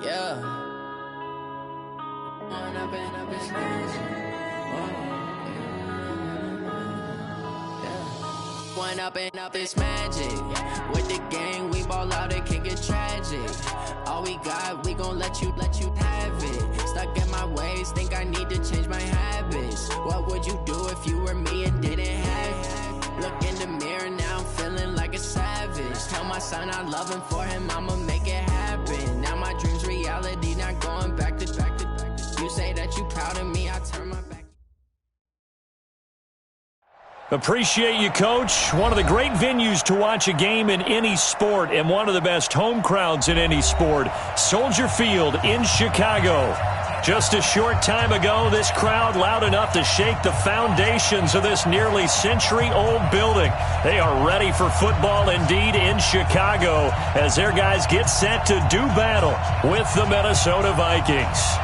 Yeah. One up and up, it's magic. With the gang, we ball out, it can get tragic. All we got, we gon' let you have it. Stuck in my ways, think I need to change my habits. What would you do if you were me and didn't have it? Look in the mirror, now I'm feeling like a savage. Tell my son I love him, for him I'ma make it happen. Now my dream's reality, not going back to. You say that you proud of me, I turn my back. Appreciate you, Coach. One of the great venues to watch a game in any sport and one of the best home crowds in any sport. Soldier Field in Chicago. Just a short time ago, this crowd loud enough to shake the foundations of this nearly century-old building. They are ready for football indeed in Chicago as their guys get set to do battle with the Minnesota Vikings.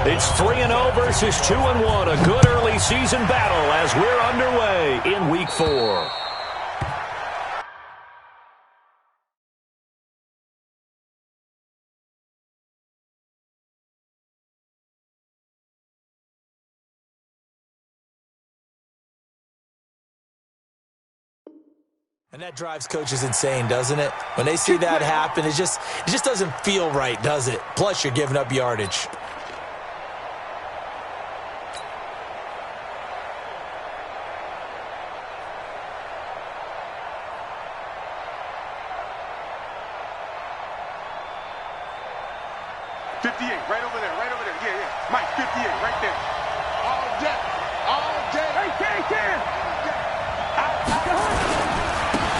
It's 3-0 versus 2-1. A good early season battle as we're underway in Week 4. And that drives coaches insane, doesn't it? When they see that happen, it just doesn't feel right, does it? Plus, you're giving up yardage. Right over there. Yeah. Mike, 58, right there. All day.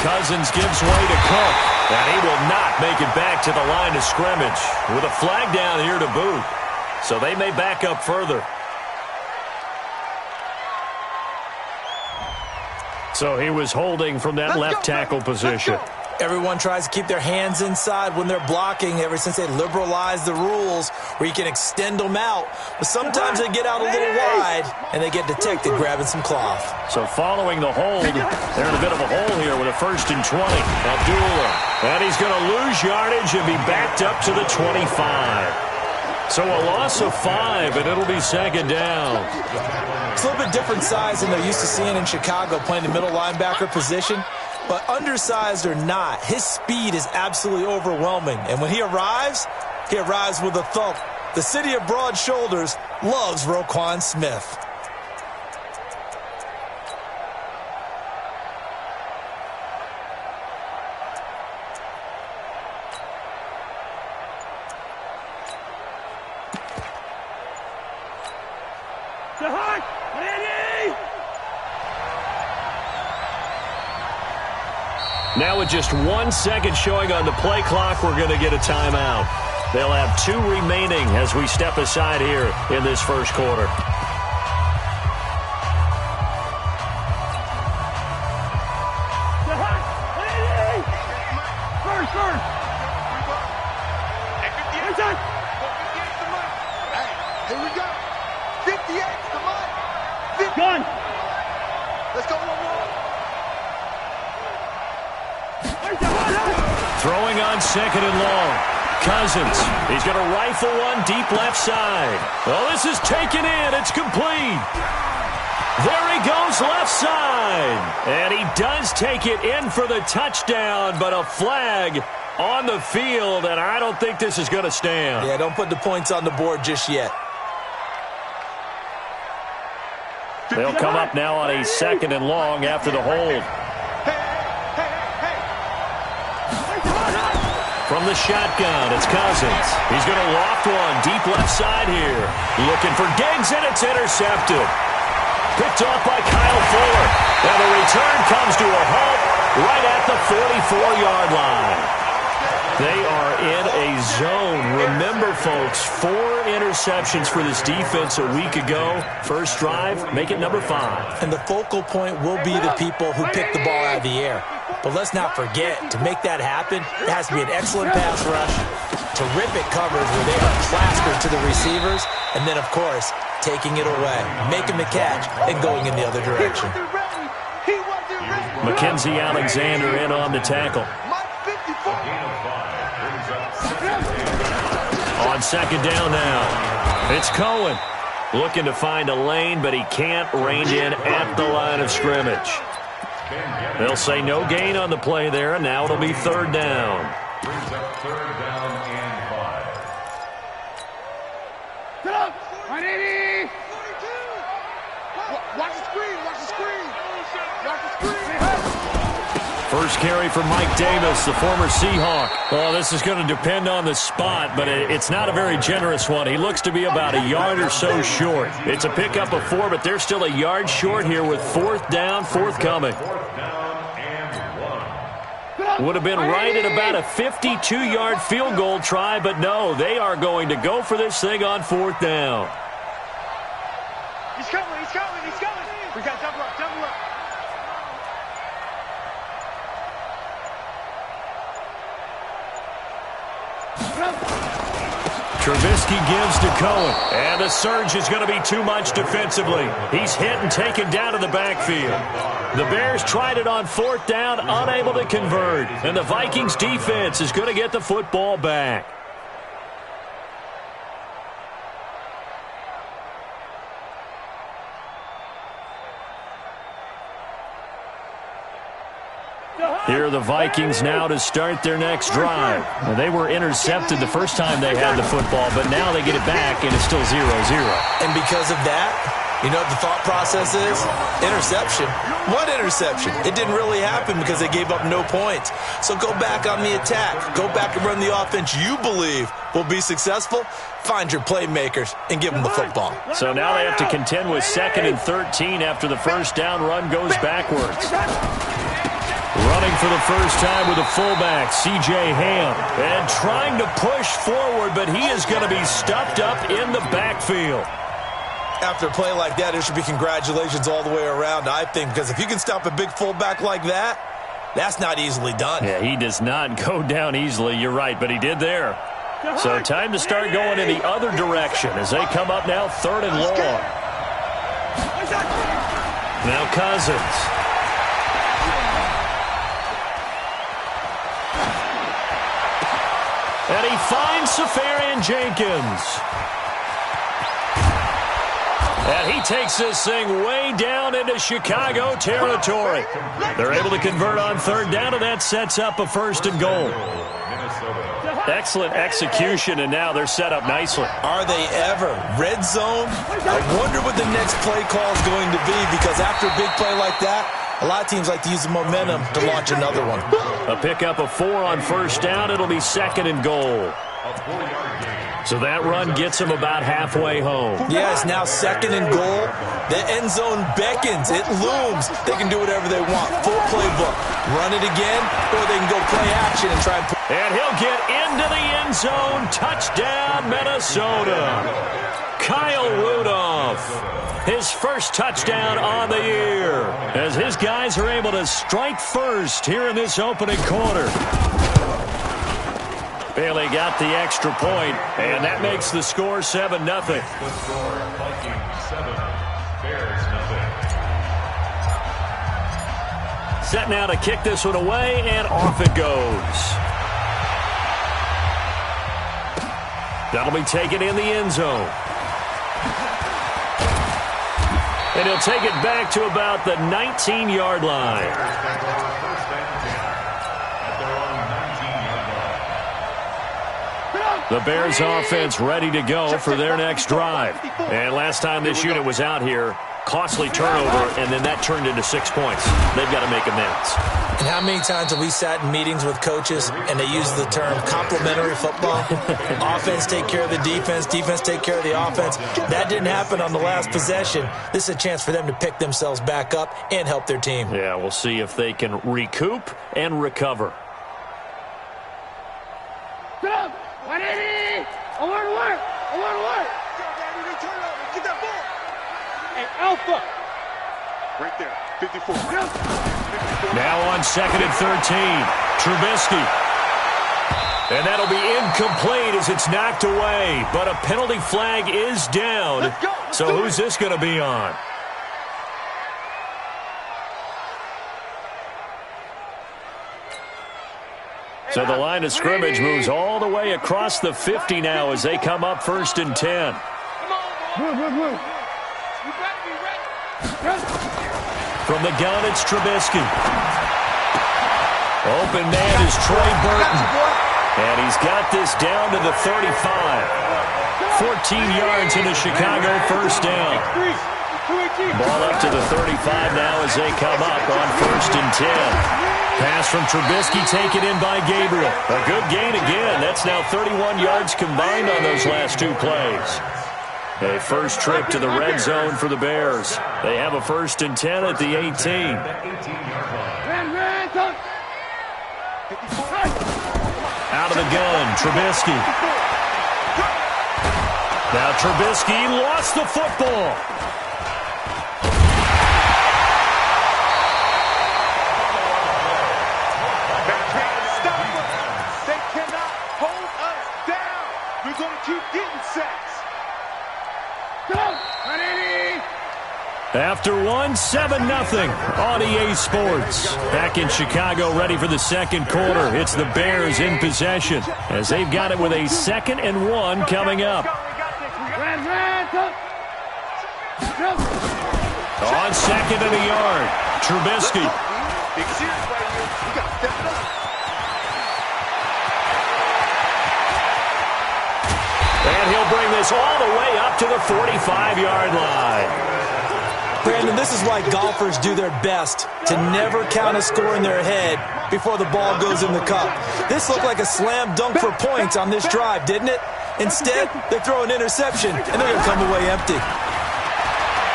Cousins gives way to Cook, and he will not make it back to the line of scrimmage with a flag down here to boot. So they may back up further. So he was holding from that left tackle position. Everyone tries to keep their hands inside when they're blocking ever since they liberalized the rules where you can extend them out. But sometimes they get out a little wide and they get detected grabbing some cloth. So following the hold, they're in a bit of a hole here with a 1st and 20. Abdullah. And he's going to lose yardage and be backed up to the 25. So a loss of 5, and it'll be 2nd down. It's a little bit different size than they're used to seeing in Chicago playing the middle linebacker position. But undersized or not, his speed is absolutely overwhelming. And when he arrives with a thump. The city of broad shoulders loves Roquan Smith. Now with just 1 second showing on the play clock, we're going to get a timeout. They'll have 2 remaining as we step aside here in this first quarter. Here we go. 58's the money. Gun. Let's go, one more. Throwing on 2nd and long. Cousins. He's going to rifle one deep left side. Oh, this is taken in. It's complete. There he goes left side. And he does take it in for the touchdown, but a flag on the field, and I don't think this is going to stand. Yeah, don't put the points on the board just yet. They'll come up now on a 2nd and long after the hold. From the shotgun, it's Cousins. He's going to loft one deep left side here. Looking for Diggs, and it's intercepted. Picked off by Kyle Fuller. And the return comes to a halt right at the 44-yard line. They are in a zone. Remember, folks, 4 interceptions for this defense a week ago. First drive, make it number 5. And the focal point will be the people who pick the ball out of the air. But let's not forget, to make that happen, it has to be an excellent pass rush, terrific coverage where they are plastered to the receivers, and then, of course, taking it away, making the catch, and going in the other direction. Mackenzie Alexander in on the tackle. On second down now, it's Cohen. Looking to find a lane, but he can't rein in at the line of scrimmage. They'll say no gain on the play there, and now it'll be third down. Brings up third down and 5. Get up! 180! Watch the screen! Watch the screen! Watch the screen! First carry from Mike Davis, the former Seahawk. Well, this is going to depend on the spot, but it's not a very generous one. He looks to be about a yard or so short. It's a pickup of 4, but they're still a yard short here with fourth down, forthcoming. Would have been right at about a 52-yard field goal try, but no, they are going to go for this thing on fourth down. He's coming, he's coming, he's coming. We got double up, double up. Trubisky gives to Cohen, and the surge is going to be too much defensively. He's hit and taken down to the backfield. The Bears tried it on fourth down, unable to convert, and the Vikings defense is going to get the football back. Here are the Vikings now to start their next drive. Well, they were intercepted the first time they had the football, but now they get it back, and it's still 0-0. And because of that, you know what the thought process is? Interception. What interception? It didn't really happen because they gave up no points. So go back on the attack. Go back and run the offense you believe will be successful. Find your playmakers and give them the football. So now they have to contend with 2nd and 13 after the first down run goes backwards. Running for the first time with a fullback, C.J. Ham. And trying to push forward, but he is going to be stuffed up in the backfield. After a play like that, there should be congratulations all the way around, I think, because if you can stop a big fullback like that, that's not easily done. Yeah, he does not go down easily. You're right, but he did there. So time to start going in the other direction as they come up now 3rd and long. Now Cousins. And he finds Safarian Jenkins. And he takes this thing way down into Chicago territory. They're able to convert on third down, and that sets up a 1st and goal. Excellent execution, and now they're set up nicely. Are they ever? Red zone? I wonder what the next play call is going to be, because after a big play like that, a lot of teams like to use the momentum to launch another one. A pickup of 4 on first down. It'll be 2nd and goal. So that run gets them about halfway home. Yeah, it's now 2nd and goal. The end zone beckons. It looms. They can do whatever they want. Full playbook. Run it again, or they can go play action and try and put. And he'll get into the end zone. Touchdown, Minnesota. Kyle Rudolph. His first touchdown on the year as his guys are able to strike first here in this opening quarter. Bailey got the extra point, and that makes the score 7-0. Set now to kick this one away, and off it goes. That'll be taken in the end zone. And he'll take it back to about the 19-yard line. The Bears offense ready to go for their next drive. And last time this unit was out here, costly turnover, and then that turned into 6 points. They've got to make amends. And how many times have we sat in meetings with coaches and they use the term complementary football? Offense take care of the defense, defense take care of the offense. That didn't happen on the last possession. This is a chance for them to pick themselves back up and help their team. Yeah, we'll see if they can recoup and recover. Alpha. Right there, 54. 54. Now on 2nd and 13, Trubisky. And that'll be incomplete as it's knocked away. But a penalty flag is down. So who's this going to be on? So the line of scrimmage moves all the way across the 50 now as they come up 1st and 10. From the gun, it's Trubisky. Open man is Trey Burton. And he's got this down to the 35. 14 yards into Chicago, 1st down. Ball up to the 35 now as they come up on 1st and 10. Pass from Trubisky taken in by Gabriel. A good gain again. That's now 31 yards combined on those last 2 plays. A first trip to the red zone for the Bears. They have a 1st and 10 at the 18. Out of the gun, Trubisky. Now Trubisky lost the football. They can't stop us. They cannot hold us down. We're going to keep getting sacks. After 7-0 on EA Sports. Back in Chicago, ready for the second quarter. It's the Bears in possession as they've got it with a 2nd and 1 coming up. On 2nd and a yard, Trubisky. And he'll bring this all the way up to the 45-yard line. Brandon, this is why golfers do their best to never count a score in their head before the ball goes in the cup. This looked like a slam dunk for points on this drive, didn't it? Instead, they throw an interception, and they're going to come away empty.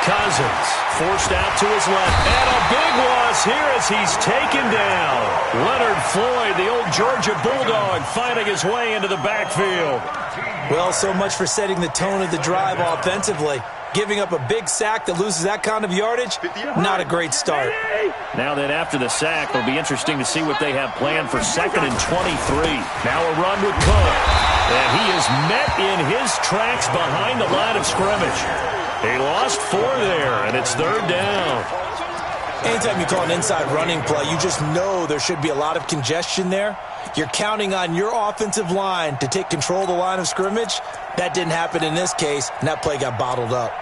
Cousins forced out to his left. And a big loss here as he's taken down. Leonard Floyd, the old Georgia Bulldog, finding his way into the backfield. Well, so much for setting the tone of the drive offensively. Giving up a big sack that loses that kind of yardage, not a great start. Now that after the sack, it'll be interesting to see what they have planned for 2nd and 23. Now a run with Cook. And he is met in his tracks behind the line of scrimmage. He lost 4 there, and it's 3rd down. Anytime you call an inside running play, you just know there should be a lot of congestion there. You're counting on your offensive line to take control of the line of scrimmage. That didn't happen in this case, and that play got bottled up.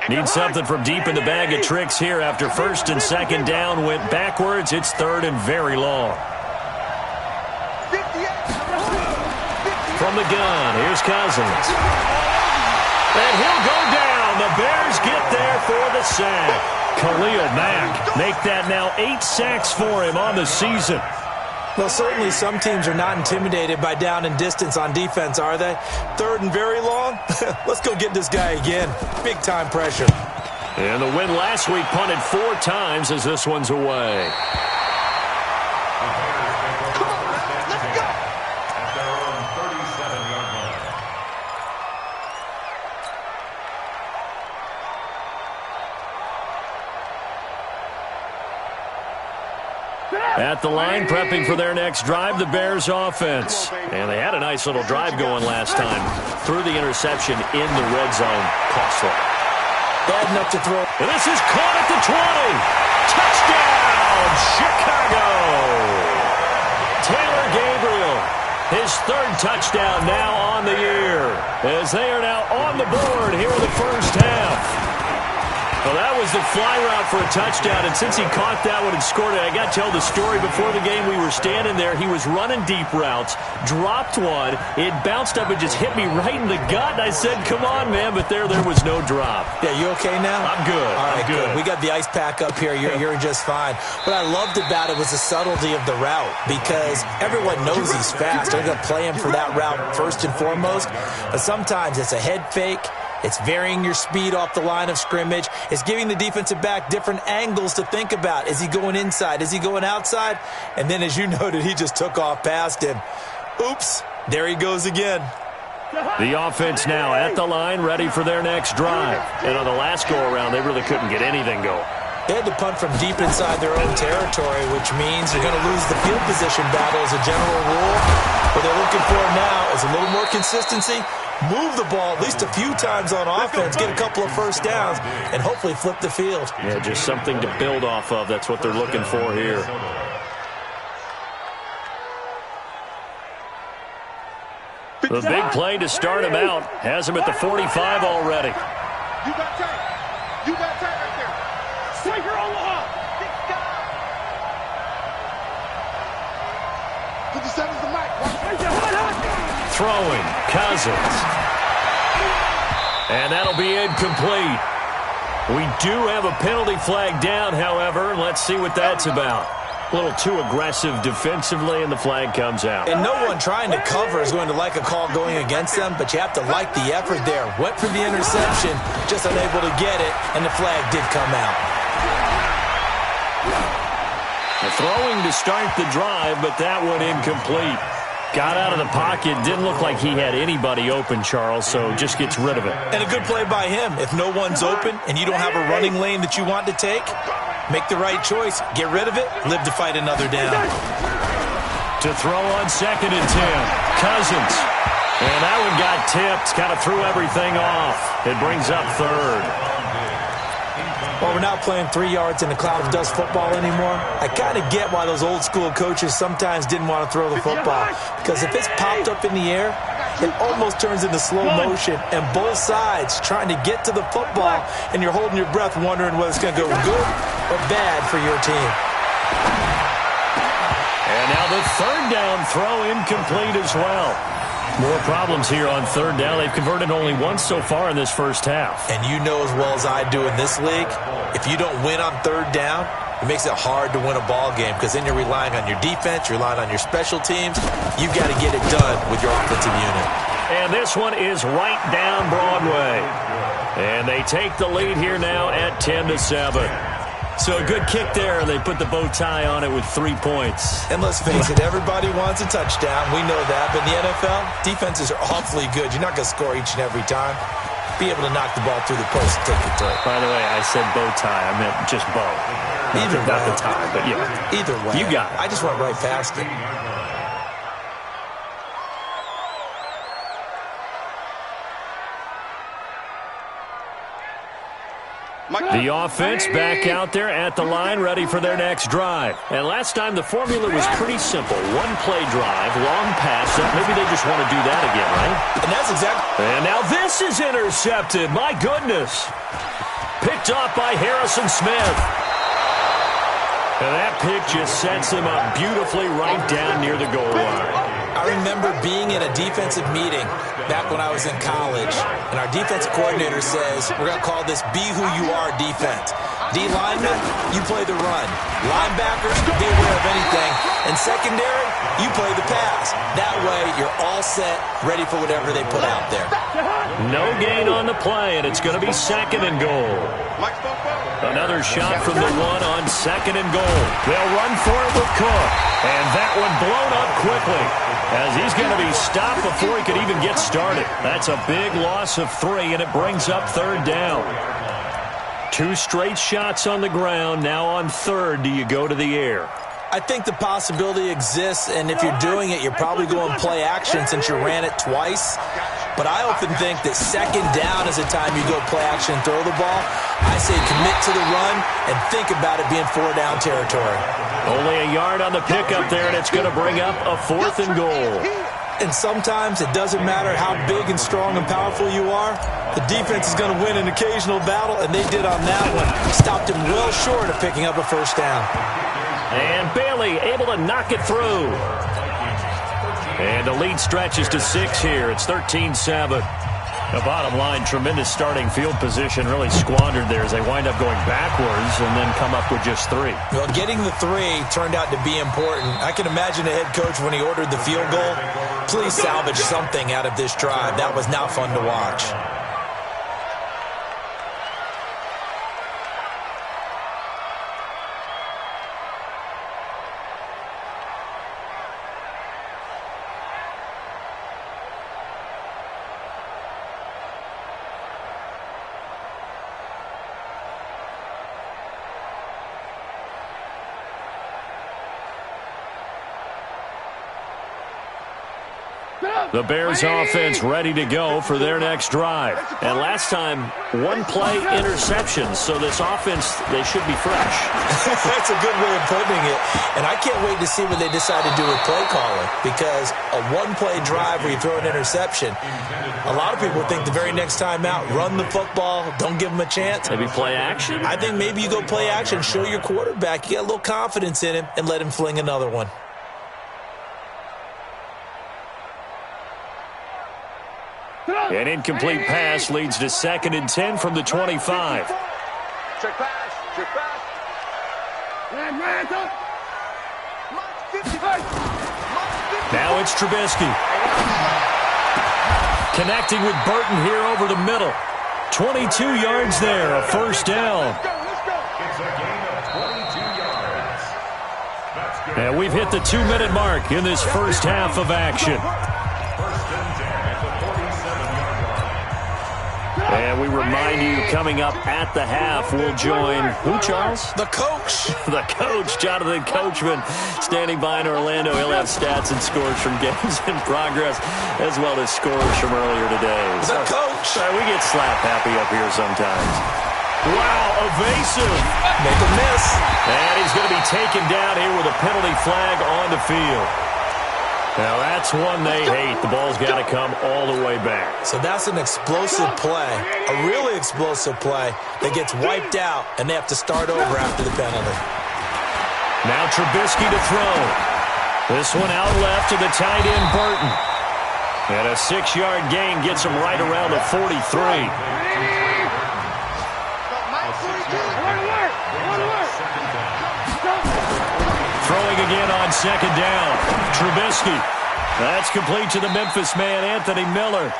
Need something from deep in the bag of tricks here after 1st and 2nd down went backwards. It's 3rd and very long. From the gun, here's Cousins. And he'll go down. The Bears get there for the sack. Khalil Mack make that now 8 sacks for him on the season. Well, certainly some teams are not intimidated by down and distance on defense, are they? 3rd and very long? Let's go get this guy again. Big time pressure. And the win last week punted 4 times as this one's away. At the line, prepping for their next drive, the Bears offense. And they had a nice little drive going last time. Threw the interception in the red zone. Costly. Bad enough to throw. And this is caught at the 20. Touchdown, Chicago. Taylor Gabriel, his 3rd touchdown now on the year. As they are now on the board here in the first half. Well, that was the fly route for a touchdown, and since he caught that one and scored it, I got to tell the story. Before the game, we were standing there. He was running deep routes, dropped one. It bounced up and just hit me right in the gut, and I said, come on, man, but there was no drop. Yeah, you okay now? I'm good. All right, I'm good. We got the ice pack up here. You're just fine. What I loved about it was the subtlety of the route because everyone knows he's fast. They're going to play him for that route first and foremost, but sometimes it's a head fake. It's varying your speed off the line of scrimmage. It's giving the defensive back different angles to think about. Is he going inside? Is he going outside? And then, as you noted, he just took off past him. Oops, there he goes again. The offense now at the line, ready for their next drive. And on the last go-around, they really couldn't get anything going. They had to punt from deep inside their own territory, which means they're going to lose the field position battle as a general rule. What they're looking for now is a little more consistency, move the ball at least a few times on offense, get a couple of first downs, and hopefully flip the field. Yeah, just something to build off of. That's what they're looking for here. The big play to start him out has him at the 45 already. You got time. You got time right there. Tiger Omaha. 57's the mic. Throwing, Cousins. And that'll be incomplete. We do have a penalty flag down, however. Let's see what that's about. A little too aggressive defensively, and the flag comes out. And no one trying to cover is going to like a call going against them, but you have to like the effort there. Went for the interception, just unable to get it, and the flag did come out. The throwing to start the drive, but that one incomplete. Got out of the pocket, didn't look like he had anybody open, Charles, so just gets rid of it. And a good play by him. If no one's open and you don't have a running lane that you want to take, make the right choice. Get rid of it. Live to fight another down. To throw on 2nd and 10. Cousins. And that one got tipped. Kind of threw everything off. It brings up 3rd. Well, we're not playing 3 yards in a cloud of dust football anymore. I kind of get why those old school coaches sometimes didn't want to throw the football. Because if it's popped up in the air, it almost turns into slow motion. And both sides trying to get to the football, and you're holding your breath wondering whether it's going to go good or bad for your team. And now the 3rd down throw incomplete as well. More problems here on 3rd down. They've converted only once so far in this first half. And you know as well as I do in this league, if you don't win on 3rd down, it makes it hard to win a ball game because then you're relying on your defense, you're relying on your special teams. You've got to get it done with your offensive unit. And this one is right down Broadway. And they take the lead here now at 10-7. So a good kick there, and they put the bow tie on it with 3 points. And let's face it, everybody wants a touchdown. We know that. But in the NFL, defenses are awfully good. You're not going to score each and every time. Be able to knock the ball through the post and take it through. By the way, I said bow tie. I meant just bow. Not the tie, but yeah. Either way. You got it. I just went right past it. The offense back out there at the line, ready for their next drive. And last time the formula was pretty simple. 1-play drive, long pass. Maybe they just want to do that again, right? And that's exactly. And now this is intercepted. My goodness. Picked off by Harrison Smith. And that pick just sets him up beautifully right down near the goal line. I remember being in a defensive meeting back when I was in college, and our defensive coordinator says, we're going to call this Be Who You Are defense. D linemen, you play the run. Linebackers, be aware of anything. And secondary, you play the pass. That way, you're all set, ready for whatever they put out there. No gain on the play, and it's going to be 2nd and goal. Another shot from the 1 on 2nd and goal. They'll run for it with Cook. And that one blown up quickly as he's going to be stopped before he could even get started. That's a big loss of 3, and it brings up 3rd down. 2 straight shots on the ground. Now on 3rd, do you go to the air? I think the possibility exists, and if you're doing it, you're probably going to play action since you ran it twice. But I often think that 2nd down is the time you go play action and throw the ball. I say commit to the run and think about it being 4-down territory. Only a yard on the pickup there, and it's going to bring up a 4th and goal. And sometimes it doesn't matter how big and strong and powerful you are. The defense is going to win an occasional battle, and they did on that one. Stopped him well short of picking up a 1st down. And Bailey able to knock it through. And the lead stretches to 6 here. It's 13-7. The bottom line, tremendous starting field position, really squandered there as they wind up going backwards and then come up with just 3. Well, getting the 3 turned out to be important. I can imagine the head coach when he ordered the field goal. Please salvage something out of this drive. That was not fun to watch. The Bears offense ready to go for their next drive. And last time, one-play interceptions. So this offense, they should be fresh. That's a good way of putting it. And I can't wait to see what they decide to do with play calling. Because a one-play drive where you throw an interception, a lot of people think the very next time out, run the football, don't give them a chance. Maybe play action? I think maybe you go play action, show your quarterback you got a little confidence in him, and let him fling another one. An incomplete pass leads to 2nd and 10 from the 25. Check pass. Check pass. Now it's Trubisky. Connecting with Burton here over the middle. 22 yards there, a first down. It's a gain of 22 yards. That's good. And we've hit the 2-minute mark in this first half of action. First and 10 at the 47-yard line. And we remind you, coming up at the half, we'll join, who, Charles? The coach. The coach, Jonathan Coachman, standing by in Orlando. He'll have stats and scores from games in progress, as well as scores from earlier today. The coach. We get slap happy up here sometimes. Wow, evasive. Make a miss. And he's going to be taken down here with a penalty flag on the field. Now, that's one they hate. The ball's got to come all the way back. So that's an explosive play, a really explosive play that gets wiped out, and they have to start over after the penalty. Now Trubisky to throw. This one out left to the tight end, Burton. And a 6-yard gain gets him right around the 43. Throwing again on 2nd down. Trubisky. That's complete to the Memphis man, Anthony Miller.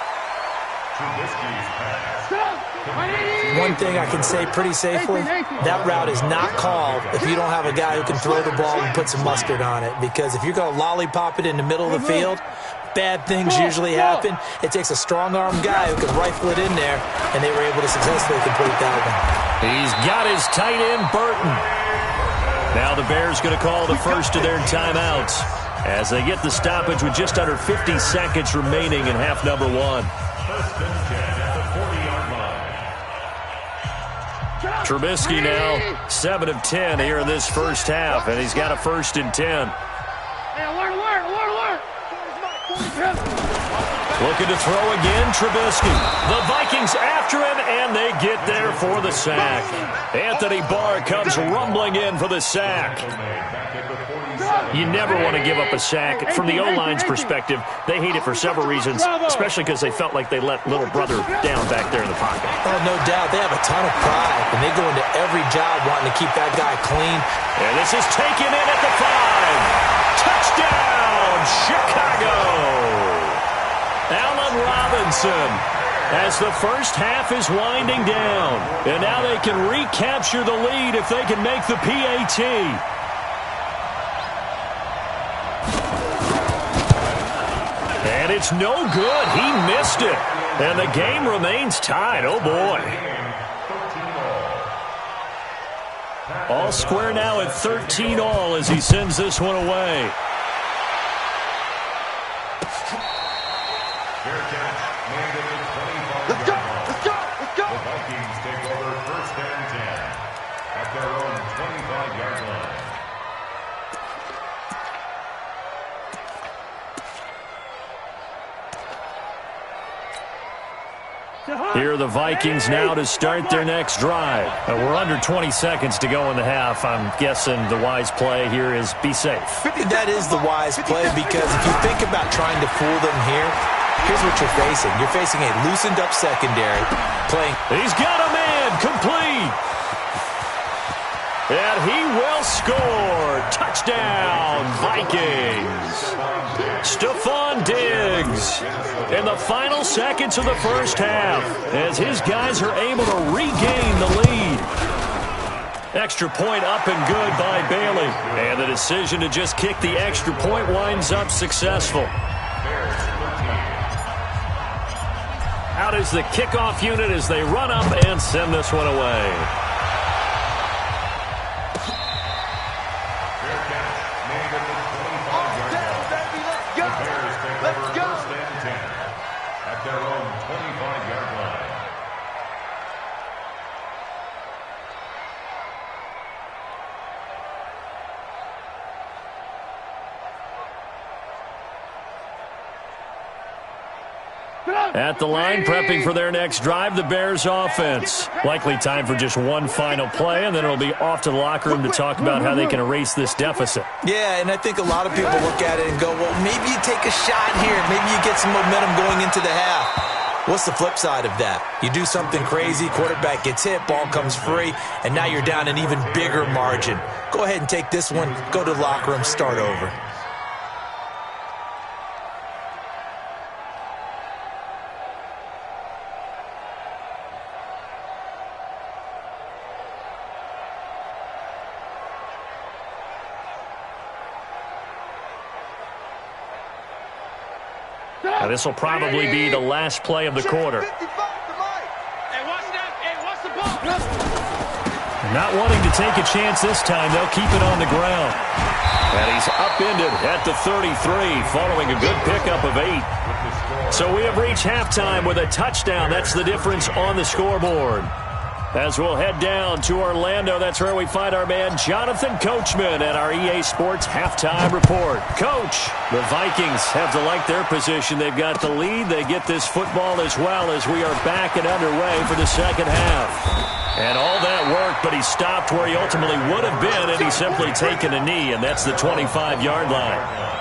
One thing I can say pretty safely, that route is not called if you don't have a guy who can throw the ball and put some mustard on it. Because if you're going to lollipop it in the middle of the field, bad things usually happen. It takes a strong-armed guy who can rifle it in there, and they were able to successfully complete that one. He's got his tight end, Burton. Now the Bears going to call the first of their timeouts as they get the stoppage with just under 50 seconds remaining in half number 1. First and 10 at the 40-yard line. Trubisky now 7 of 10 here in this first half, and he's got a 1st and 10. Looking to throw again, Trubisky. The Vikings after him, and they get there for the sack. Anthony Barr comes rumbling in for the sack. You never want to give up a sack. From the O-line's perspective, they hate it for several reasons, especially because they felt like they let little brother down back there in the pocket. Oh, no doubt. They have a ton of pride, and they go into every job wanting to keep that guy clean. And this is taken in at the 5. Touchdown, Chicago! Allen Robinson, as the first half is winding down. And now they can recapture the lead if they can make the PAT. And it's no good. He missed it. And the game remains tied. Oh, boy. All square now at 13-all as he sends this one away. Let's go! Let's go! Let's go! The Vikings take over first and 10 at their own 25-yard line. Here are the Vikings now to start their next drive. We're under 20 seconds to go in the half. I'm guessing the wise play here is be safe. That is the wise play, because if you think about trying to fool them here, here's what you're facing. You're facing a loosened-up secondary playing. He's got a man complete. And he will score. Touchdown, Vikings. Stephon Diggs in the final seconds of the first half as his guys are able to regain the lead. Extra point up and good by Bailey. And the decision to just kick the extra point winds up successful. Out is the kickoff unit as they run up and send this one away. Let's go! 25-yard line. At the line, prepping for their next drive, the Bears offense. Likely time for just one final play, and then it'll be off to the locker room to talk about how they can erase this deficit. Yeah, and I think a lot of people look at it and go, well, maybe you take a shot here. Maybe you get some momentum going into the half. What's the flip side of that? You do something crazy, quarterback gets hit, ball comes free, and now you're down an even bigger margin. Go ahead and take this one, go to the locker room, start over. Now, this will probably be the last play of the quarter. Not wanting to take a chance this time, they'll keep it on the ground. And he's upended at the 33, following a good pickup of 8. So we have reached halftime with a touchdown. That's the difference on the scoreboard. As we'll head down to Orlando, that's where we find our man Jonathan Coachman at our EA Sports Halftime Report. Coach, the Vikings have to like their position. They've got the lead. They get this football as well as we are back and underway for the second half. And all that work, but he stopped where he ultimately would have been, and he's simply taken a knee, and that's the 25-yard line.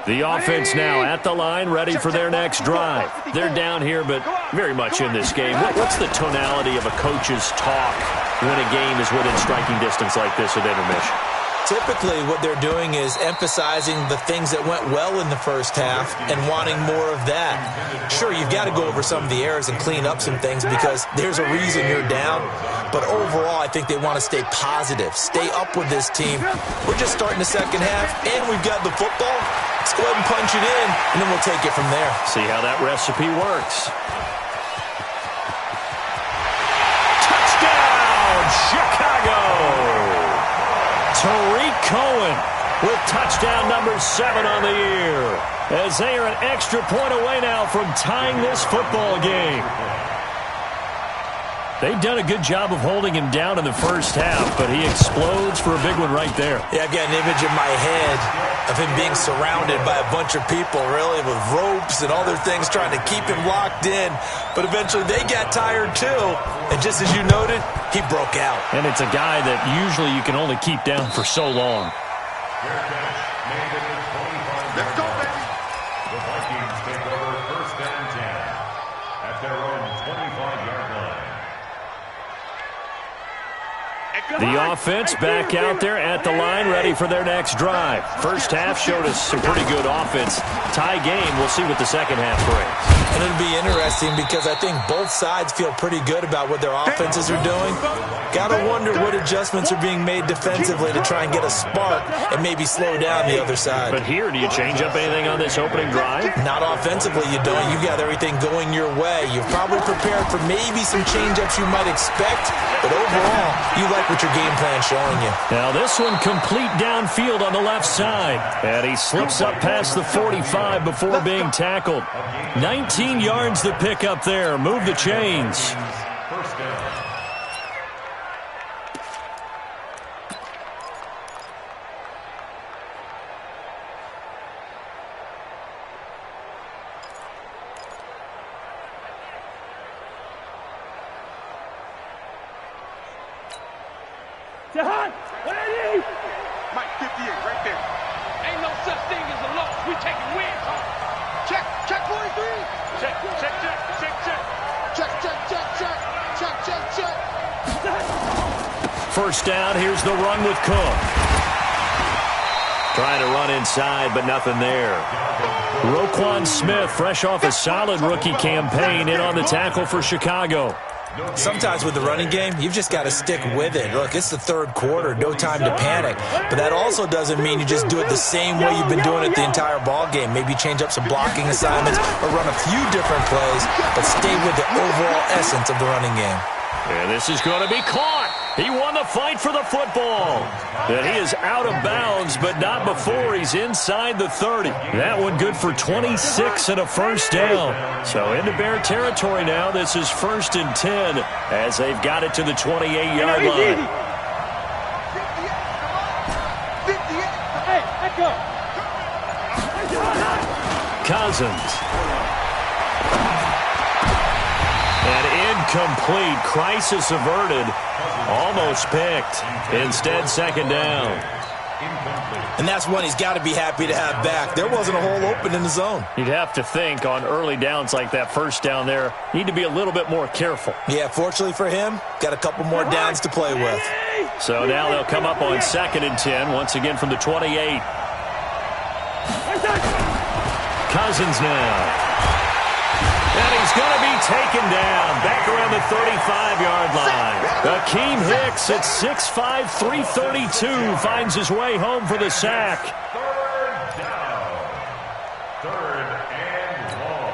The offense now at the line, ready for their next drive. They're down here, but very much in this game. What's the tonality of a coach's talk when a game is within striking distance like this at intermission? Typically, what they're doing is emphasizing the things that went well in the first half and wanting more of that. Sure, you've got to go over some of the errors and clean up some things because there's a reason you're down. But overall, I think they want to stay positive, stay up with this team. We're just starting the second half, and we've got the football. Let's go ahead and punch it in, and then we'll take it from there. See how that recipe works. Touchdown, Chicago! Tariq Cohen with touchdown number 7 on the year, as they are an extra point away now from tying this football game. They've done a good job of holding him down in the first half, but he explodes for a big one right there. Yeah, I've got an image in my head of him being surrounded by a bunch of people, really, with ropes and other things trying to keep him locked in. But eventually they got tired too, and just as you noted, he broke out. And it's a guy that usually you can only keep down for so long. Let's go, baby. The Vikings take over first and 10 at their own 25-yard line. The offense back out there at the line, ready for their next drive. First half showed us some pretty good offense. Tie game, we'll see what the second half brings. And it'll be interesting because I think both sides feel pretty good about what their offenses are doing. Gotta wonder what adjustments are being made defensively to try and get a spark and maybe slow down the other side. But here, do you change up anything on this opening drive? Not offensively, you don't. You got everything going your way. You've probably prepared for maybe some change-ups you might expect, but overall, you like what your game plan showing you. Now this one complete downfield on the left side. And he slips up past the 45 before being tackled. 19 yards to pick up there. Move the chains. First down. Mike 58 right there. Ain't no such thing as a loss. We taking wins. Check 43. Check. Check. First down, here's the run with Cook. Trying to run inside, but nothing there. Roquan Smith, fresh off a solid rookie campaign, in on the tackle for Chicago. Sometimes with the running game, you've just got to stick with it. Look, it's the third quarter, no time to panic. But that also doesn't mean you just do it the same way you've been doing it the entire ball game. Maybe change up some blocking assignments or run a few different plays, but stay with the overall essence of the running game. And this is going to be caught. He won the fight for the football. And he is out of bounds, but not before he's inside the 30. That one good for 26 and a first down. So into Bear territory now. This is 1st and 10 as they've got it to the 28-yard line. Hey, let's go. Cousins. And incomplete. Crisis averted. Almost picked. Instead, second down. And that's one he's got to be happy to have back. There wasn't a hole open in the zone. You'd have to think on early downs like that first down there, need to be a little bit more careful. Yeah, fortunately for him, got a couple more downs to play with. So now they'll come up on 2nd and 10, once again from the 28. Cousins now. And he's going to be taken down back around the 35-yard line. Akeem Hicks at 6'5", 332 finds his way home for the sack. 3rd down. 3rd and long.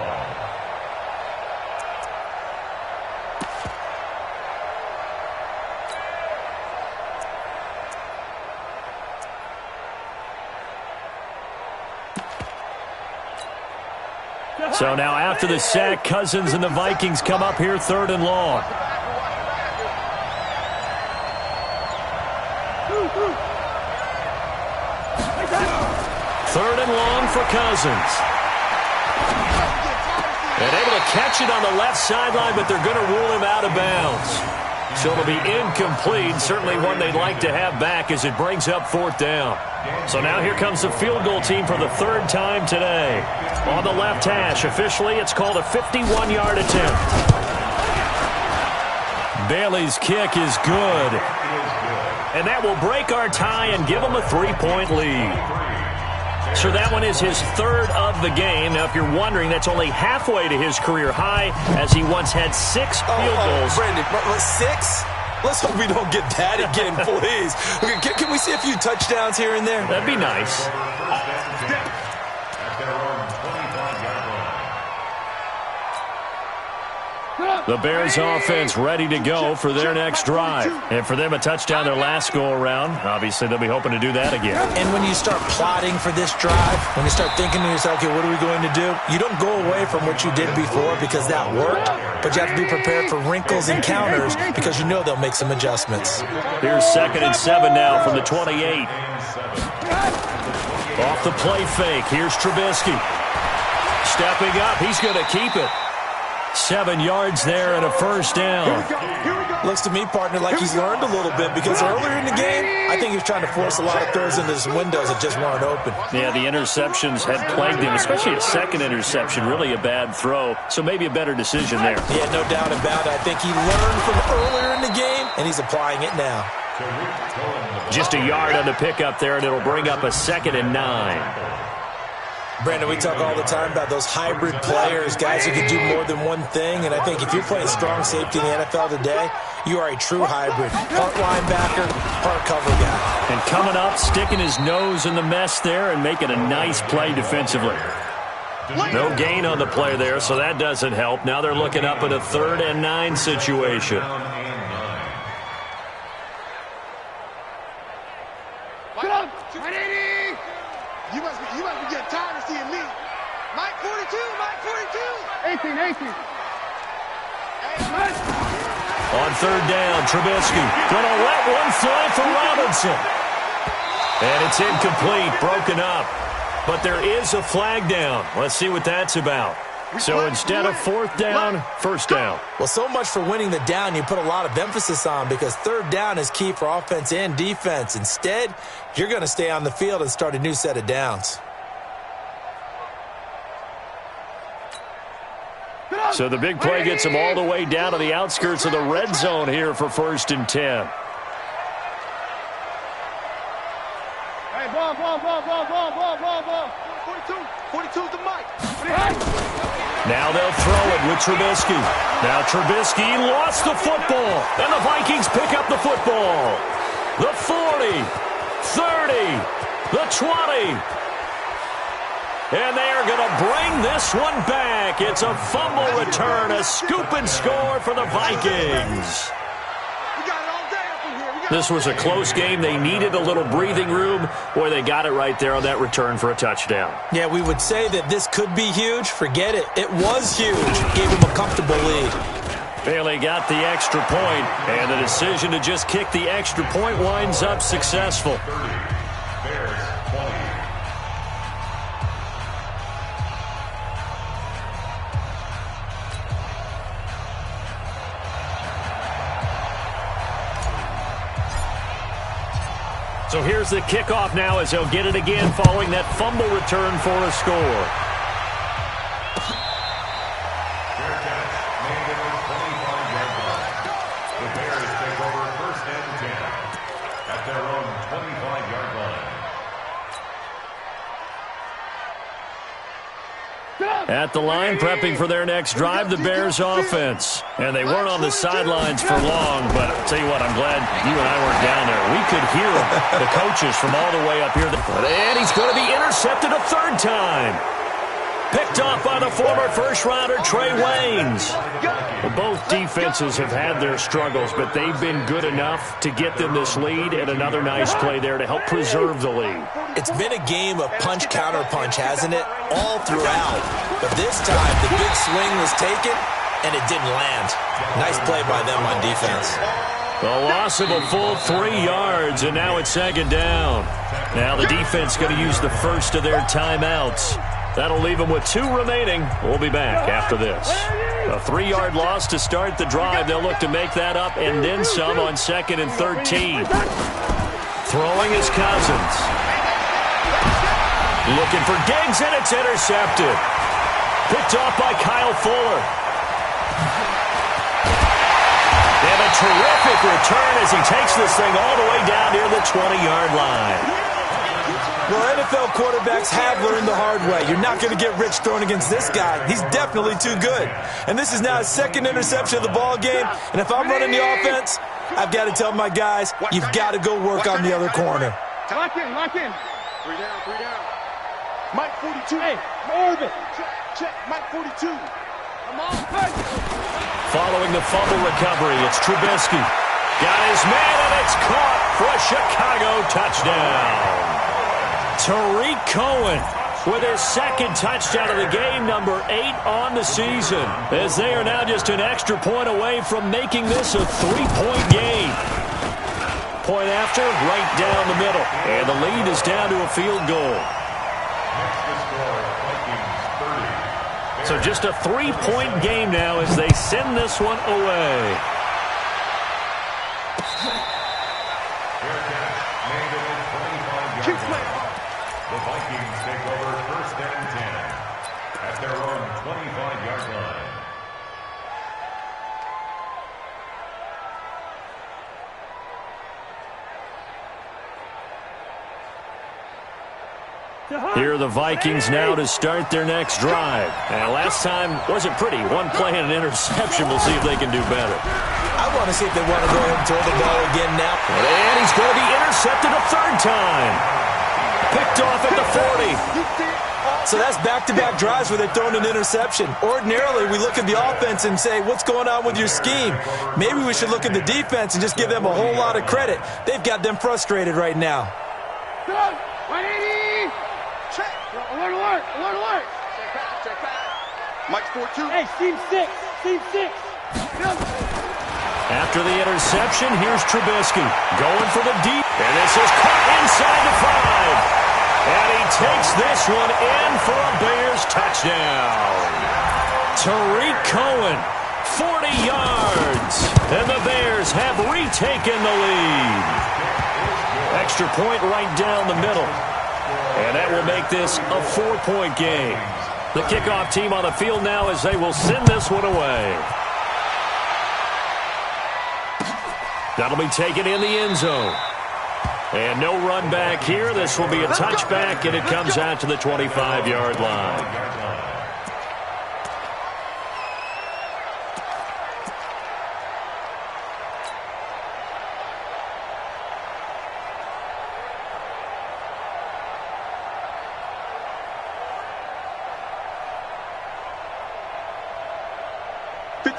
So now after the sack, Cousins and the Vikings come up here 3rd and long. Third and long for Cousins. And able to catch it on the left sideline, but they're going to rule him out of bounds. So it'll be incomplete, certainly one they'd like to have back as it brings up 4th down. So now here comes the field goal team for the 3rd time today. On the left hash, officially it's called a 51-yard attempt. Bailey's kick is good. And that will break our tie and give them a 3-point lead. So that one is his 3rd of the game. Now, if you're wondering, that's only halfway to his career high, as he once had 6 field goals. Brandon, 6? Let's hope we don't get that again, please. Okay, can we see a few touchdowns here and there? That'd be nice. The Bears offense ready to go for their next drive. And for them, a touchdown their last go-around. Obviously, they'll be hoping to do that again. And when you start plotting for this drive, when you start thinking to yourself, okay, what are we going to do? You don't go away from what you did before because that worked, but you have to be prepared for wrinkles and counters because you know they'll make some adjustments. Here's 2nd and 7 now from the 28. Off the play fake, here's Trubisky. Stepping up, he's going to keep it. 7 yards there and a first down. Looks to me, partner, like he's learned a little bit because earlier in the game, I think he was trying to force a lot of throws into his windows that just weren't open. Yeah, the interceptions had plagued him, especially a second interception, really a bad throw. So maybe a better decision there. Yeah, no doubt about it. I think he learned from earlier in the game, and he's applying it now. Just a yard on the pickup there, and it'll bring up a 2nd and 9. Brandon, we talk all the time about those hybrid players, guys who can do more than one thing, and I think if you're playing strong safety in the NFL today, you are a true hybrid. Part linebacker, part cover guy. And coming up, sticking his nose in the mess there and making a nice play defensively. No gain on the play there, so that doesn't help. Now they're looking up at a 3rd and 9 situation. You must be getting tired of seeing me. Mike 42, Mike 42. 18. On 3rd down, Trubisky gonna let one fly for Robinson. And it's incomplete, broken up. But there is a flag down. Let's see what that's about. So instead of 4th down, 1st down. Well, so much for winning the down you put a lot of emphasis on because 3rd down is key for offense and defense. Instead, you're going to stay on the field and start a new set of downs. So the big play gets them all the way down to the outskirts of the red zone here for 1st and 10. Hey, ball. 42 is the mic. Now they'll throw it with Trubisky. Now Trubisky lost the football. And the Vikings pick up the football. The 40, 30, the 20. And they are going to bring this one back. It's a fumble return, a scoop and score for the Vikings. This was a close game. They needed a little breathing room. Boy, they got it right there on that return for a touchdown. Yeah, we would say that this could be huge. Forget it. It was huge. Gave them a comfortable lead. Bailey got the extra point, and the decision to just kick the extra point winds up successful. 30, Bears 20. So here's the kickoff now as they'll get it again following that fumble return for a score. Fair catch made at the 25-yard line. The Bears take over 1st and 10 at their own 25-yard line. At the line, prepping for their next drive, the Bears offense. And they weren't on the sidelines for long, but I'll tell you what, I'm glad you and I weren't down there. We could hear the coaches from all the way up here. And he's going to be intercepted a third time. Picked off by the former first-rounder Trey Waynes. Well, both defenses have had their struggles, but they've been good enough to get them this lead, and another nice play there to help preserve the lead. It's been a game of punch-counter-punch, hasn't it? All throughout. But this time, the big swing was taken, and it didn't land. Nice play by them on defense. A loss of a full 3 yards, and now it's 2nd down. Now the defense going to use the first of their timeouts. That'll leave them with 2 remaining. We'll be back after this. A 3-yard loss to start the drive. They'll look to make that up and then some on 2nd and 13. Throwing is Cousins. Looking for Diggs, and it's intercepted. Picked off by Kyle Fuller. And a terrific return as he takes this thing all the way down near the 20-yard line. Well, NFL quarterbacks have learned the hard way. You're not going to get rich throwing against this guy. He's definitely too good. And this is now his 2nd interception of the ball game. And if I'm running the offense, I've got to tell my guys, you've got to go work on the other corner. Lock in, lock in. 3 down. Mike 42. Hey, orbit. Check, Mike 42. Come on, good. Following the fumble recovery, it's Trubisky. Got his man, and it's caught for a Chicago touchdown. Tariq Cohen with his 2nd touchdown of the game, number 8 on the season, as they are now just an extra point away from making this a 3-point game. Point after, right down the middle, and the lead is down to a field goal. So just a 3-point game now as they send this one away. The Vikings take over 1st and 10 at their own 25-yard line. Here are the Vikings now to start their next drive. And last time wasn't pretty. 1 play and an interception. We'll see if they can do better. I want to see if they want to go ahead and throw the ball again now. And he's going to be intercepted a 3rd time. Picked off at the 40. So that's back-to-back drives where they're throwing an interception. Ordinarily, we look at the offense and say, what's going on with your scheme? Maybe we should look at the defense and just give them a whole lot of credit. They've got them frustrated right now. 180. Check. Alert, alert, alert, alert. Check back. Mike 42. Hey, team 6. Team 6. After the interception, here's Trubisky going for the deep. And this is caught inside the 5. And he takes this one in for a Bears touchdown. Tariq Cohen, 40 yards. And the Bears have retaken the lead. Extra point right down the middle. And that will make this a 4-point game. The kickoff team on the field now as they will send this one away. That'll be taken in the end zone. And no run back here. This will be a touchback, and it comes out to the 25-yard line.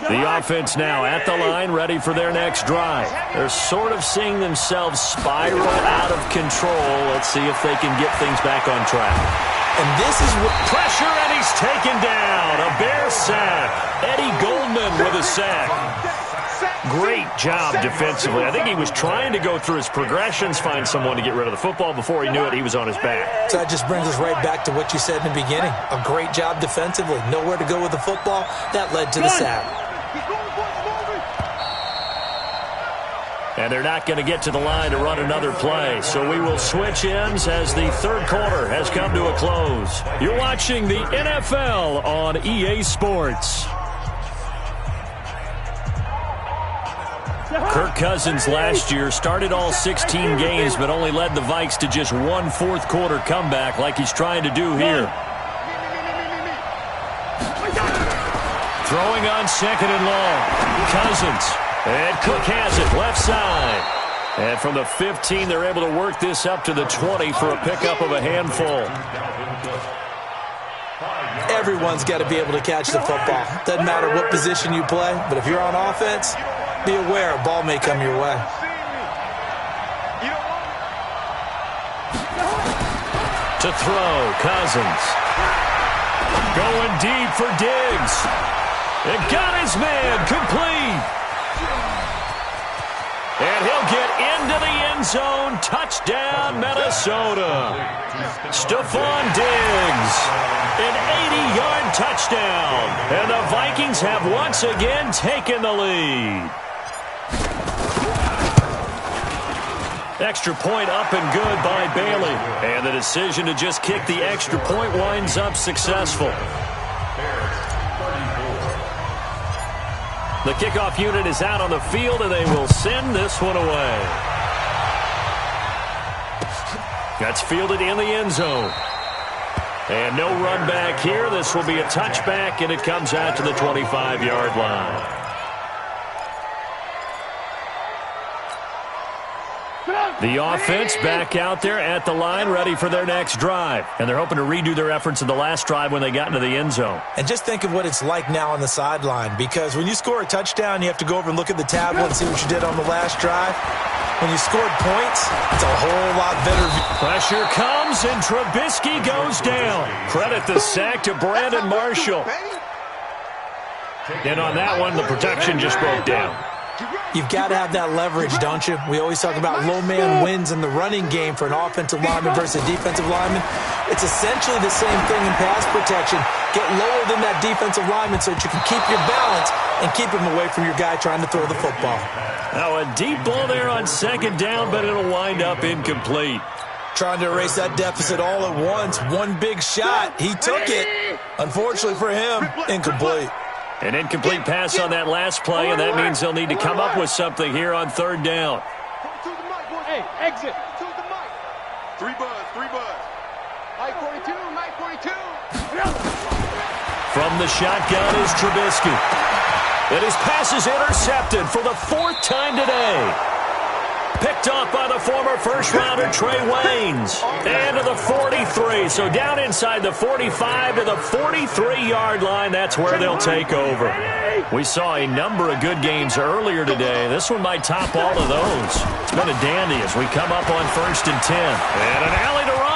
The offense now at the line, ready for their next drive. They're sort of seeing themselves spiral out of control. Let's see if they can get things back on track. And this is what pressure, and he's taken down. A Bear sack. Eddie Goldman with a sack. Great job defensively. I think he was trying to go through his progressions, find someone to get rid of the football. Before he knew it, he was on his back. So that just brings us right back to what you said in the beginning. A great job defensively. Nowhere to go with the football. That led to the sack. And they're not going to get to the line to run another play. So we will switch ends as the third quarter has come to a close. You're watching the NFL on EA Sports. Kirk Cousins last year started all 16 games but only led the Vikes to just one fourth-quarter comeback like he's trying to do here. Throwing on second and long. Cousins. And Cook has it left side. And from the 15, they're able to work this up to the 20 for a pickup of a handful. Everyone's got to be able to catch the football. Doesn't matter what position you play, but if you're on offense, be aware a ball may come your way. To throw, Cousins. Going deep for Diggs. It got his man complete. And he'll get into the end zone. Touchdown, Minnesota. Stephon Diggs. An 80-yard touchdown. And the Vikings have once again taken the lead. Extra point up and good by Bailey. And the decision to just kick the extra point winds up successful. The kickoff unit is out on the field, and they will send this one away. That's fielded in the end zone. And no run back here. This will be a touchback, and it comes out to the 25-yard line. The offense back out there at the line, ready for their next drive. And they're hoping to redo their efforts in the last drive when they got into the end zone. And just think of what it's like now on the sideline, because when you score a touchdown, you have to go over and look at the tablet and see what you did on the last drive. When you scored points, it's a whole lot better. Pressure comes, and Trubisky goes down. Credit the sack to Brandon Marshall. And on that one, the protection just broke down. You've got to have that leverage, don't you? We always talk about low man wins in the running game for an offensive lineman versus a defensive lineman. It's essentially the same thing in pass protection. Get lower than that defensive lineman so that you can keep your balance and keep him away from your guy trying to throw the football. Now a deep ball there on second down, but it'll wind up incomplete. Trying to erase that deficit all at once. One big shot. He took it. Unfortunately for him, incomplete. An incomplete pass on that last play, and that means they'll need to come up with something here on third down. Hey, exit. Three buzz. Mike 42, Mike 42. From the shotgun is Trubisky. And his pass is intercepted for the fourth time today. Picked off by the former first-rounder Trey Waynes. And to the 43. So down inside the 45 to the 43-yard line. That's where they'll take over. We saw a number of good games earlier today. This one might top all of those. It's been a dandy as we come up on 1st and 10. And an alley to run.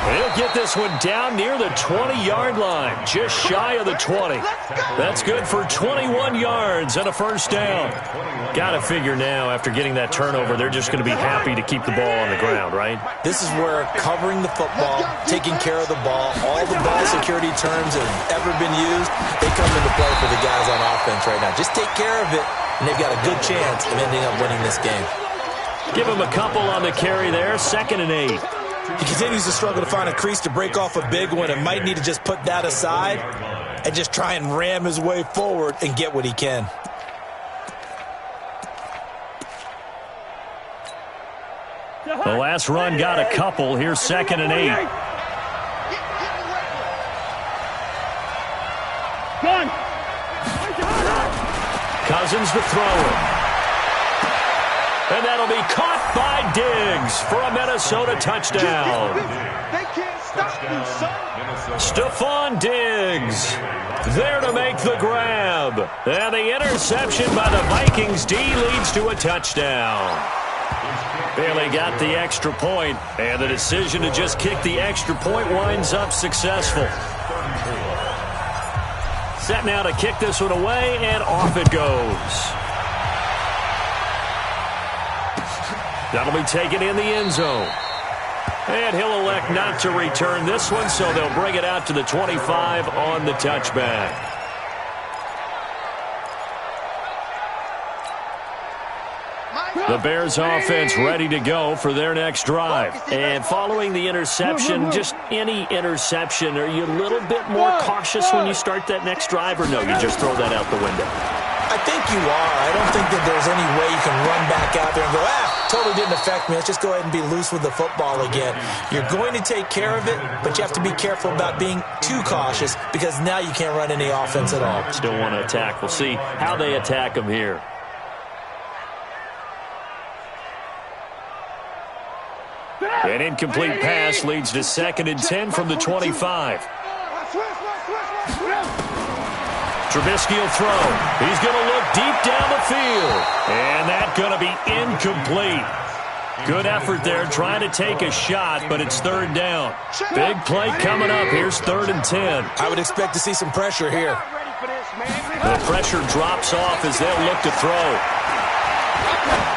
He'll get this one down near the 20-yard line, just shy of the 20. That's good for 21 yards and a first down. Got to figure now, after getting that turnover, they're just going to be happy to keep the ball on the ground, right? This is where covering the football, taking care of the ball, all the ball security terms that have ever been used, they come into play for the guys on offense right now. Just take care of it, and they've got a good chance of ending up winning this game. Give him a couple on the carry there, 2nd and 8. He continues to struggle to find a crease to break off a big one and might need to just put that aside and just try and ram his way forward and get what he can. The last run got a couple. Here's 2nd and 8. Cousins to throw it. And that'll be caught by Diggs for a Minnesota touchdown. They can't stop you, son. Stephon Diggs. there to make the grab. And the interception by the Vikings D leads to a touchdown. Bailey got the extra point, and the decision to just kick the extra point winds up successful. Set now to kick this one away, and off it goes. That'll be taken in the end zone. And he'll elect not to return this one, so they'll bring it out to the 25 on the touchback. The Bears offense ready to go for their next drive. And following the interception, just any interception, are you a little bit more cautious when you start that next drive, or no, you just throw that out the window? I think you are. I don't think that there's any way you can run back out there and go, totally didn't affect me. Let's just go ahead and be loose with the football again. You're going to take care of it, but you have to be careful about being too cautious because now you can't run any offense at all. Still want to attack. We'll see how they attack them here. An incomplete pass leads to 2nd and 10 from the 25. Trubisky will throw. He's going to look deep down the field. And that's going to be incomplete. Good effort there trying to take a shot, but it's 3rd down. Big play coming up. Here's 3rd and 10. I would expect to see some pressure here. The pressure drops off as they'll look to throw.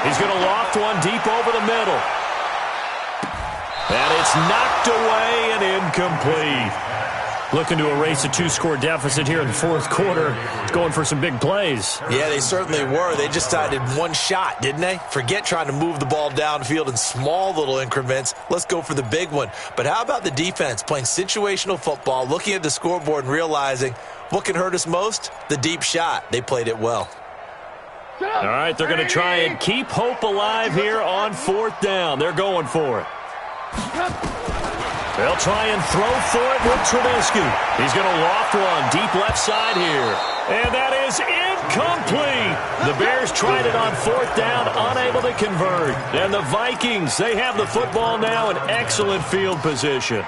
He's going to loft one deep over the middle. And it's knocked away and incomplete. Looking to erase a 2-score deficit here in the 4th quarter. It's going for some big plays. Yeah, they certainly were. They just decided one shot, didn't they? Forget trying to move the ball downfield in small little increments. Let's go for the big one. But how about the defense playing situational football, looking at the scoreboard and realizing what can hurt us most? The deep shot. They played it well. All right, they're going to try and keep hope alive here on 4th down. They're going for it. They'll try and throw for it with Trubisky. He's going to loft one deep left side here. And that is incomplete. The Bears tried it on 4th down, unable to convert. And the Vikings, they have the football now in excellent field position.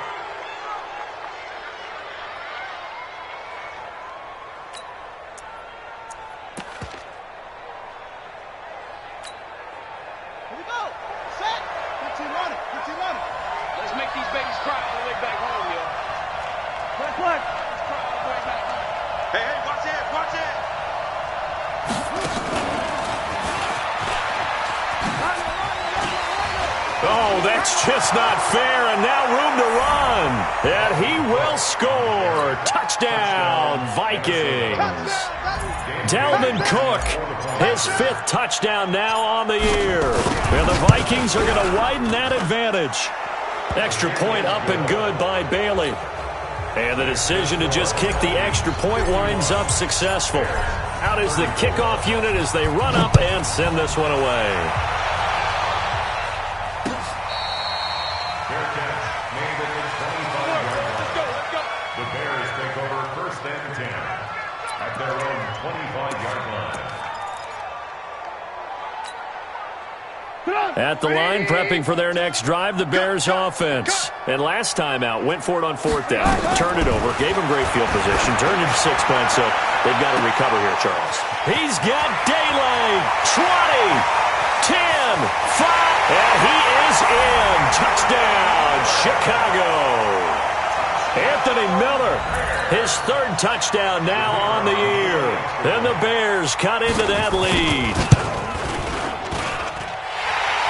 That's just not fair, and now room to run. And he will score. Touchdown, Vikings. Dalvin Cook, his 5th touchdown now on the year. And the Vikings are going to widen that advantage. Extra point up and good by Bailey. And the decision to just kick the extra point winds up successful. Out is the kickoff unit as they run up and send this one away. At the line, prepping for their next drive, the Bears offense. And last time out, went for it on 4th down, turned it over, gave him great field position, turned it to 6 points, so they've got to recover here, Charles. He's got daylight, 20, 10, 5, and he is in. Touchdown, Chicago. Anthony Miller, his 3rd touchdown now on the year. And the Bears cut into that lead.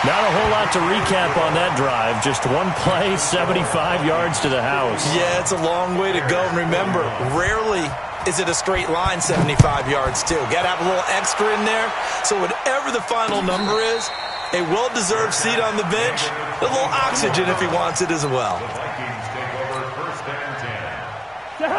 Not a whole lot to recap on that drive. Just one play, 75 yards to the house. Yeah, it's a long way to go. And remember, rarely is it a straight line 75 yards, too. Got to have a little extra in there. So whatever the final number is, a well-deserved seat on the bench, a little oxygen if he wants it as well.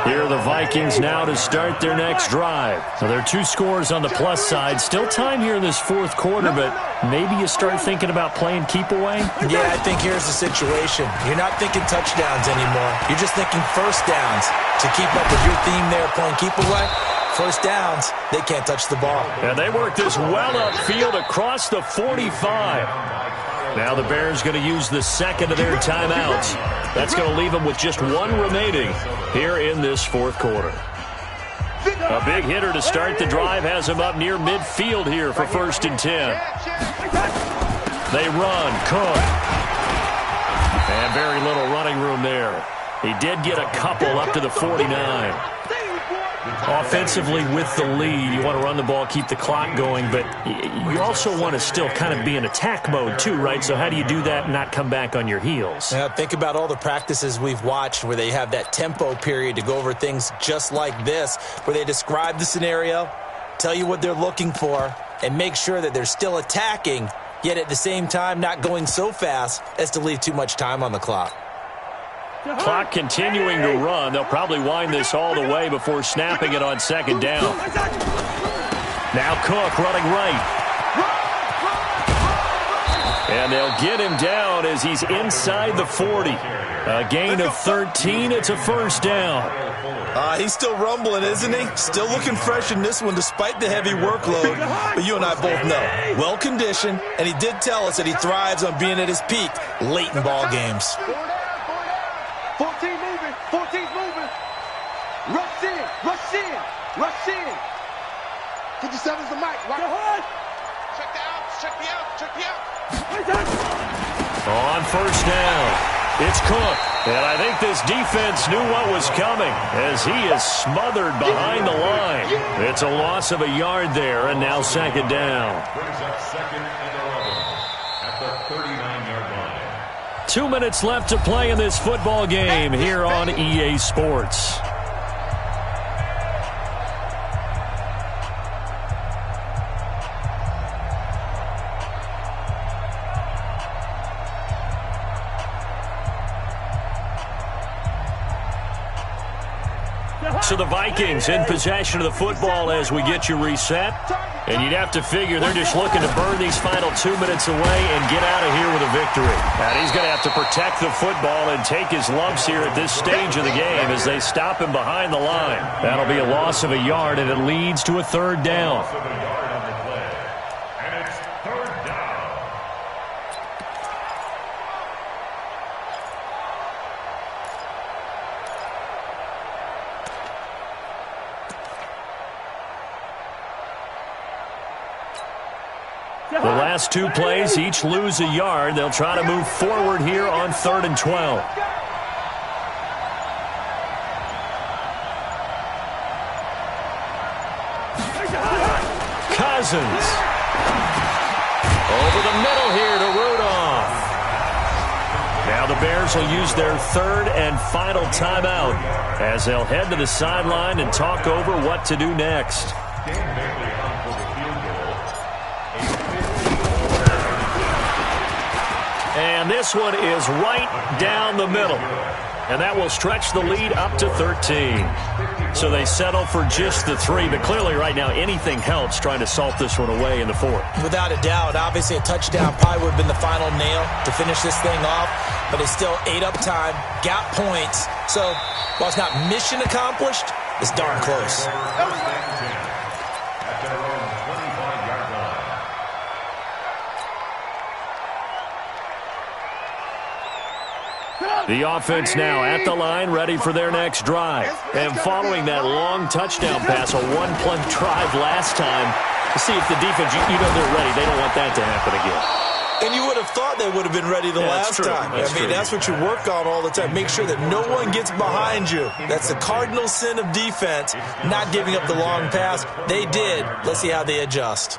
Here are the Vikings now to start their next drive. So there are 2 scores on the plus side. Still time here in this 4th quarter, but maybe you start thinking about playing keep away? Yeah, I think here's the situation. You're not thinking touchdowns anymore. You're just thinking first downs. To keep up with your theme there, playing keep away, first downs, they can't touch the ball. And they work this well upfield across the 45. Now the Bears going to use the 2nd of their timeouts. That's going to leave them with just 1 remaining here in this 4th quarter. A big hitter to start the drive has him up near midfield here for 1st and 10. They run. Cook. And very little running room there. He did get a couple up to the 49. Offensively with the lead, you want to run the ball, keep the clock going, but you also want to still kind of be in attack mode too, right? So how do you do that and not come back on your heels? Yeah, think about all the practices we've watched where they have that tempo period to go over things just like this, where they describe the scenario, tell you what they're looking for, and make sure that they're still attacking, yet at the same time not going so fast as to leave too much time on the clock. Clock continuing to run. They'll probably wind this all the way before snapping it on 2nd down. Now Cook running right. And they'll get him down as he's inside the 40. A gain of 13. It's a 1st down. He's still rumbling, isn't he? Still looking fresh in this one despite the heavy workload. But you and I both know, well-conditioned, and he did tell us that he thrives on being at his peak late in ball games. 14 moving. 14's moving. Rush in. Rush in. Rush in. 57's the mic. Right. Check the outs. Check the outs. Check the outs. On 1st down, it's Cook. And I think this defense knew what was coming as he is smothered behind the line. It's a loss of a yard there, and now 2nd down. Brings up 2nd and 11 at the 39-yard line. 2 minutes left to play in this football game here on EA Sports. So the Vikings in possession of the football as we get you reset. And you'd have to figure they're just looking to burn these final 2 minutes away and get out of here with a victory. And he's going to have to protect the football and take his lumps here at this stage of the game as they stop him behind the line. That'll be a loss of a yard, and it leads to a 3rd down. Loss of a yard on the play. And it's 3rd down. The last 2 plays each lose a yard. They'll try to move forward here on 3rd and 12. Cousins. Over the middle here to Rudolph. Now the Bears will use their 3rd and final timeout as they'll head to the sideline and talk over what to do next. And this one is right down the middle. And that will stretch the lead up to 13. So they settle for just the 3. But clearly right now anything helps trying to salt this one away in the 4th. Without a doubt, obviously a touchdown probably would have been the final nail to finish this thing off. But it's still ate up time, got points. So while it's not mission accomplished, it's darn close. At their own 25-yard line. The offense now at the line, ready for their next drive. And following that long touchdown pass, a 1-play drive last time, to see if the defense, you know they're ready. They don't want that to happen again. And you would have thought they would have been ready the last time. That's what you work on all the time. Make sure that no one gets behind you. That's the cardinal sin of defense, not giving up the long pass. They did. Let's see how they adjust.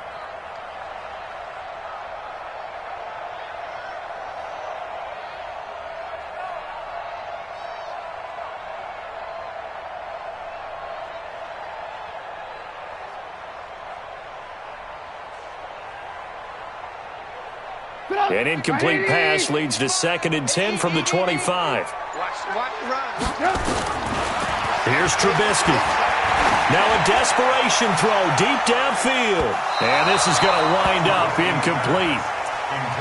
An incomplete pass leads to 2nd and 10 from the 25. Here's Trubisky. Now a desperation throw deep downfield. And this is going to wind up incomplete.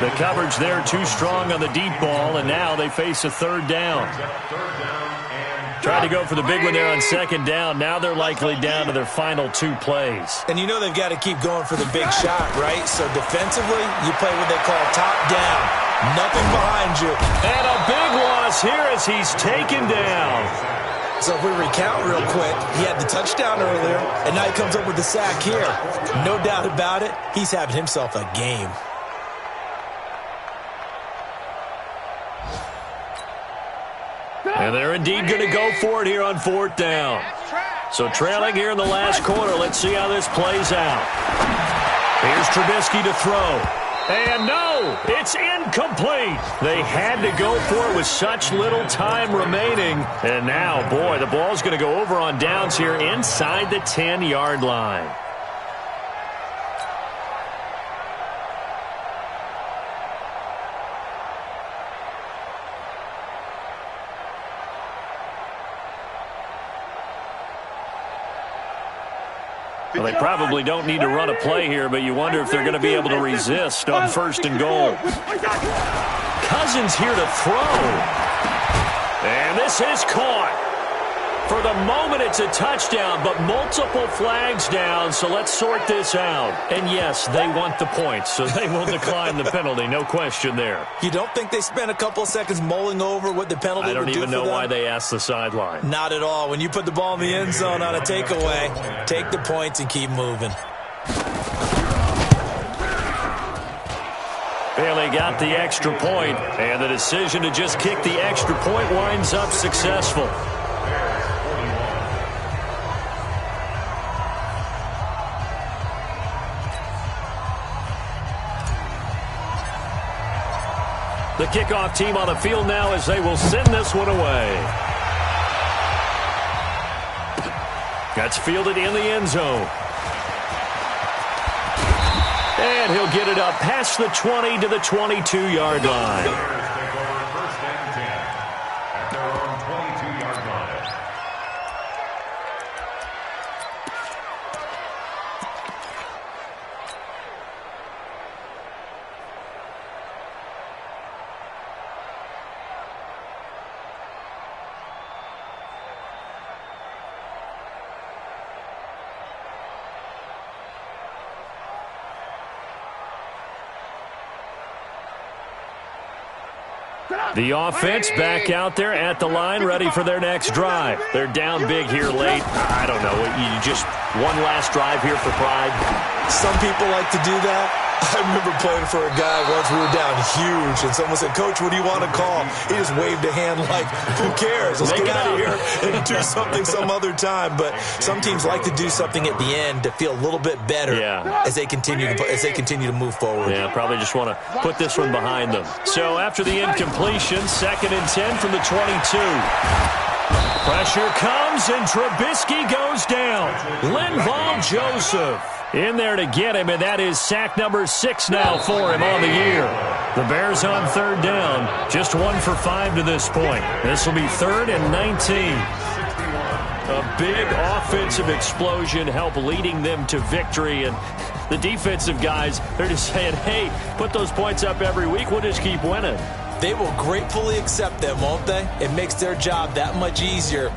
The coverage there too strong on the deep ball, and now they face a 3rd down. Tried to go for the big one there on 2nd down. Now they're likely down to their final 2 plays. And you know they've got to keep going for the big shot, right? So defensively, you play what they call top down. Nothing behind you. And a big loss here as he's taken down. So if we recount real quick, he had the touchdown earlier, and now he comes up with the sack here. No doubt about it, he's having himself a game. And they're indeed going to go for it here on 4th down. So trailing here in the last quarter. Let's see how this plays out. Here's Trubisky to throw. And no, it's incomplete. They had to go for it with such little time remaining. And now, boy, the ball's going to go over on downs here inside the 10-yard line. Well, they probably don't need to run a play here, but you wonder if they're going to be able to resist on 1st and goal. Cousins here to throw. And this is caught. For the moment, it's a touchdown, but multiple flags down, so let's sort this out. And yes, they want the points, so they will decline the penalty, no question there. You don't think they spent a couple of seconds mulling over what the penalty would do for them? I don't even know why they asked the sideline. Not at all. When you put the ball in the end zone on a takeaway, take the points and keep moving. Bailey got the extra point, and the decision to just kick the extra point winds up successful. The kickoff team on the field now as they will send this one away. That's fielded in the end zone. And he'll get it up past the 20 to the 22-yard line. The offense back out there at the line, ready for their next drive. They're down big here late. I don't know. You just one last drive here for pride. Some people like to do that. I remember playing for a guy once. We were down huge, and someone said, "Coach, what do you want to call?" He just waved a hand like, "Who cares? Let's get out of here and do something some other time." But some teams like to do something at the end to feel a little bit better as they continue to move forward. Yeah, probably just want to put this one behind them. So after the incompletion, 2nd and 10 from the 22. Pressure comes, and Trubisky goes down. Linval Joseph in there to get him, and that is sack number 6 now for him on the year. The Bears on 3rd down, just 1 for 5 to this point. This will be 3rd and 19. A big offensive explosion helped leading them to victory, and the defensive guys, they're just saying, hey, put those points up every week, we'll just keep winning. They will gratefully accept them, won't they? It makes their job that much easier.